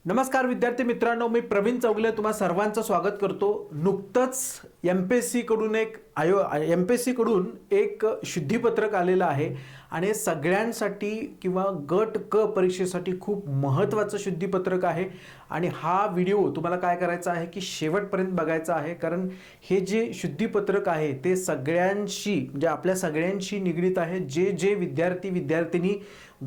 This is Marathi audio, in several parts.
नमस्कार विद्यार्थी मित्रांनो, मी प्रवीण चौगले तुम्हा सर्वांचं स्वागत करतो। नुकतंच एमपीएससी कडून एक शुद्धीपत्रक आलेलं आहे आणि सगळ्यांसाठी किंवा गट क परीक्षेसाठी खूप महत्त्वाचं शुद्धीपत्रक आहे। आणि हा व्हिडिओ तुम्हाला काय करायचा आहे की शेवटपर्यंत बघायचा आहे, कारण हे जे शुद्धीपत्रक आहे ते सगळ्यांशी म्हणजे आपल्या सगळ्यांशी निगडित आहे। जे विद्यार्थी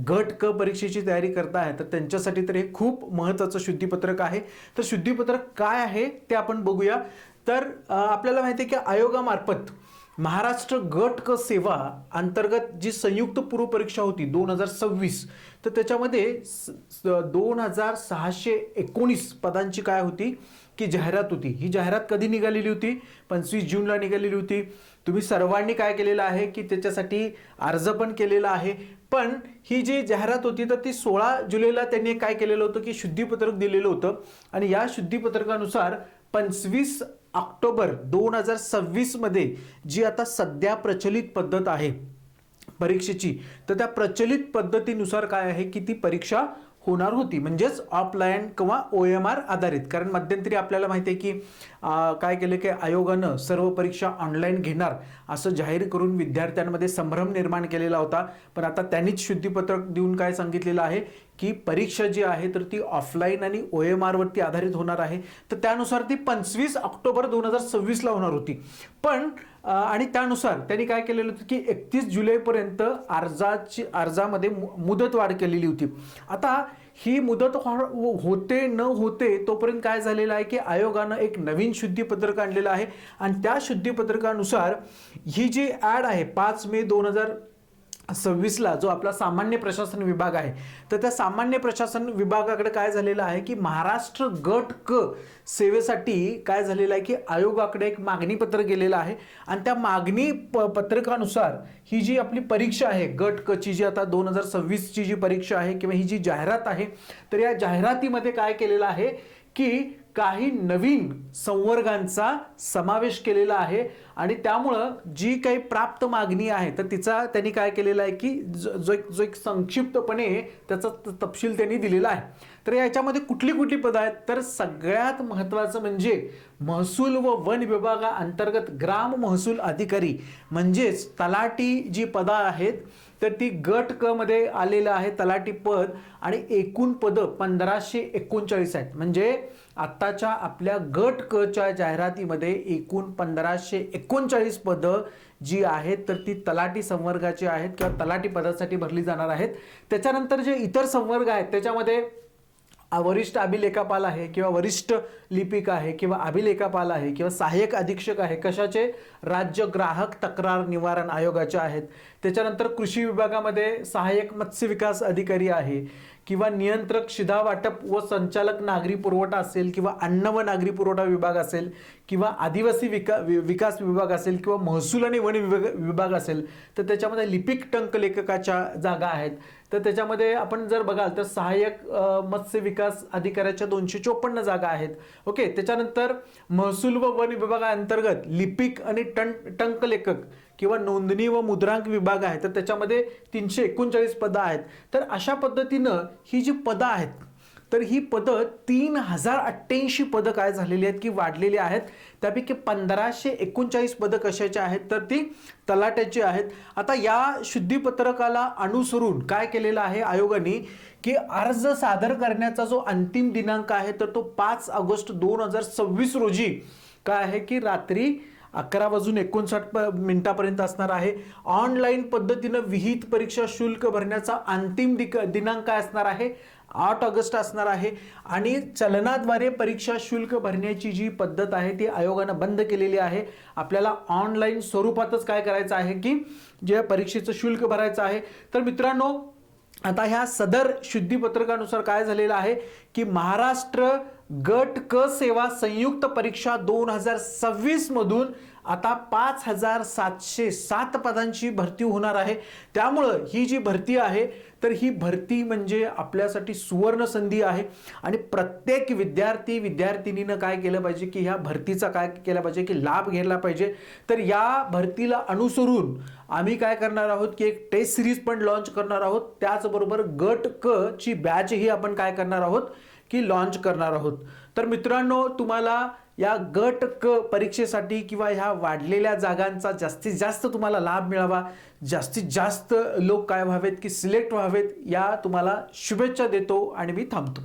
गट क परीक्षेची तयारी करता आहे तर त्यांच्यासाठी तर हे खूप महत्त्वाचं शुद्धीपत्रक आहे। तर शुद्धीपत्रक काय आहे ते आपण बघूया। तर आपल्याला माहिती आहे की आयोगामार्फत महाराष्ट्र गट क सेवा अंतर्गत जी संयुक्त पूर्व परीक्षा होती 2026, तर त्याच्यामध्ये 2619 पदांची काय होती की जाहिरात होती। ही जाहिरात कधी निघालेली होती? 25 जूनला निघालेली होती। तुम्ही सर्वांनी काय केलेलं आहे की त्याच्यासाठी अर्ज पण केलेला आहे। पण ही जी जाहिरात होती तर ती 16 जुलैला त्यांनी काय केलेलं होतं की शुद्धीपत्रक दिलेलं होतं आणि या शुद्धीपत्रकानुसार 25 ऑक्टोबर 2026 मध्ये जी आता सध्या प्रचलित पद्धत आहे परीक्षेची, तर त्या प्रचलित पद्धतीनुसार काय आहे की ती परीक्षा होणार होती, म्हणजेच ऑफलाईन किंवा OMR आधारित। कारण मध्यंतरी आपल्याला माहिती आहे की काय केलं की आयोगानं सर्व परीक्षा ऑनलाईन घेणार असं जाहीर करून विद्यार्थ्यांमध्ये संभ्रम निर्माण केलेला होता। पण आता त्यांनीच शुद्धीपत्रक देऊन काय सांगितलेलं आहे की परीक्षा जी आहे तर ती ऑफलाईन आणि OMR वरती आधारित होणार आहे। तर त्यानुसार ती 25 ऑक्टोबर 2026 ला होणार होती। पण आणि त्यानुसार त्यांनी काय केलेलं होतं की 31 जुलैपर्यंत अर्जामध्ये मुदतवाढ केलेली होती। आता ही मुदत होते न होते तोपर्यंत काय झालेलं आहे की आयोगानं एक नवीन शुद्धीपत्रक आणलेलं आहे आणि त्या शुद्धीपत्रकानुसार ही जी ॲड आहे 5 मे 2026 ला जो आपला सामान्य प्रशासन विभाग आहे, तर त्या सामान्य प्रशासन विभागाकडे काय झालेलं आहे की महाराष्ट्र गट क सेवेसाठी काय झालेलं आहे की आयोगाकडे एक मागणी पत्र गेलेलं आहे आणि त्या मागणी पत्रकानुसार ही जी आपली परीक्षा आहे गट क ची जी आता 2026 ची जी परीक्षा आहे किंवा ही जी जाहिरात आहे, तर या जाहिरातीमध्ये काय केलेलं आहे की काही नवीन संवर्गांचा समावेश केलेला आहे आणि त्यामुळं जी काही प्राप्त मागणी आहे तर तिचा त्यांनी काय केलेला आहे की जो एक संक्षिप्तपणे त्याचा तपशील त्यांनी दिलेला आहे। तर याच्यामध्ये कुठली पदं आहेत? तर सगळ्यात महत्त्वाचं म्हणजे महसूल व वन विभागाअंतर्गत ग्राम महसूल अधिकारी म्हणजेच तलाठी जी पदं आहेत तर ती गट क मध्ये आलेलं आहे तलाठी पद आणि एकूण पदं 1539 आहेत। म्हणजे आत्ताच्या आपल्या गट क च्या जाहिरातीमध्ये एकूण 1539 पदं जी आहेत तर ती तलाठी संवर्गाची आहेत किंवा तलाठी पदासाठी भरली जाणार आहेत। त्याच्यानंतर जे इतर संवर्ग आहेत त्याच्यामध्ये वरिष्ठ अभिलेखापाल आहे किंवा वरिष्ठ लिपिक आहे किंवा अभिलेखापाल आहे किंवा सहाय्यक अधीक्षक आहे, कशाचे? राज्य ग्राहक तक्रार निवारण आयोगाचे आहेत। त्याच्यानंतर कृषी विभागामध्ये सहाय्यक मत्स्य विकास अधिकारी आहे किंवा नियंत्रक शिधा वाटप व संचालक नागरी पुरवठा असेल किंवा अन्न व नागरी पुरवठा विभाग असेल किंवा आदिवासी विकास विभाग असेल किंवा महसूल आणि वन विभाग असेल तर त्याच्यामध्ये लिपिक टंक लेखकाच्या जागा आहेत। तर त्याच्यामध्ये आपण जर बघाल तर सहाय्यक मत्स्य विकास अधिकाऱ्याच्या 254 जागा आहेत। ओके, त्याच्यानंतर महसूल व वन विभागाअंतर्गत लिपिक आणि टंक लेखक किंवा नोंदणी व मुद्रांक विभाग आहे तर त्याच्यामध्ये 339 पदं आहेत। तर अशा पद्धतीनं ही जी पदं आहेत तर ही पदं 3088 पदं काय झालेली आहेत की वाढलेली आहेत। त्यापैकी 1539 पदं कशाची आहेत? तर ती तलाट्याची आहेत। आता या शुद्धीपत्रकाला अनुसरून काय केलेलं आहे आयोगाने की अर्ज सादर करण्याचा जो अंतिम दिनांक आहे तर तो 5 ऑगस्ट 2026 रोजी काय आहे की रात्री 11:59 असणार आहे। ऑनलाईन पद्धतीनं विहित परीक्षा शुल्क भरण्याचा अंतिम दिनांक काय असणार आहे? 8 ऑगस्ट असणार आहे। आणि चलनाद्वारे परीक्षा शुल्क भरण्याची जी पद्धत आहे ती आयोगानं बंद केलेली आहे। आपल्याला ऑनलाईन स्वरूपातच काय करायचं आहे की जे परीक्षेचं शुल्क भरायचं आहे। तर मित्रांनो, आता ह्या सदर शुद्धीपत्रकानुसार काय झालेलं आहे की महाराष्ट्र गट क सेवा संयुक्त परीक्षा 2026 मधून आता 5707 पदांची भरती होणार आहे। त्यामुळं ही जी भरती आहे तर ही भरती म्हणजे आपल्यासाठी सुवर्ण संधी आहे आणि प्रत्येक विद्यार्थिनीनं काय केलं पाहिजे की ह्या भरतीचा काय केला पाहिजे की लाभ घ्यायला पाहिजे। तर या भरतीला अनुसरून आम्ही काय करणार आहोत की एक टेस्ट सिरीज पण लॉन्च करणार आहोत। त्याचबरोबर गट क ची बॅच ही आपण काय करणार आहोत की लॉन्च करणार आहोत. तर मित्रांनो, तुम्हाला या गट क परीक्षेसाठी किंवा ह्या वाढलेल्या जागांचा जास्तीत जास्त तुम्हाला लाभ मिळावा, जास्तीत जास्त लोक काय व्हावेत की सिलेक्ट व्हावेत, या तुम्हाला शुभेच्छा देतो आणि मी थांबतो.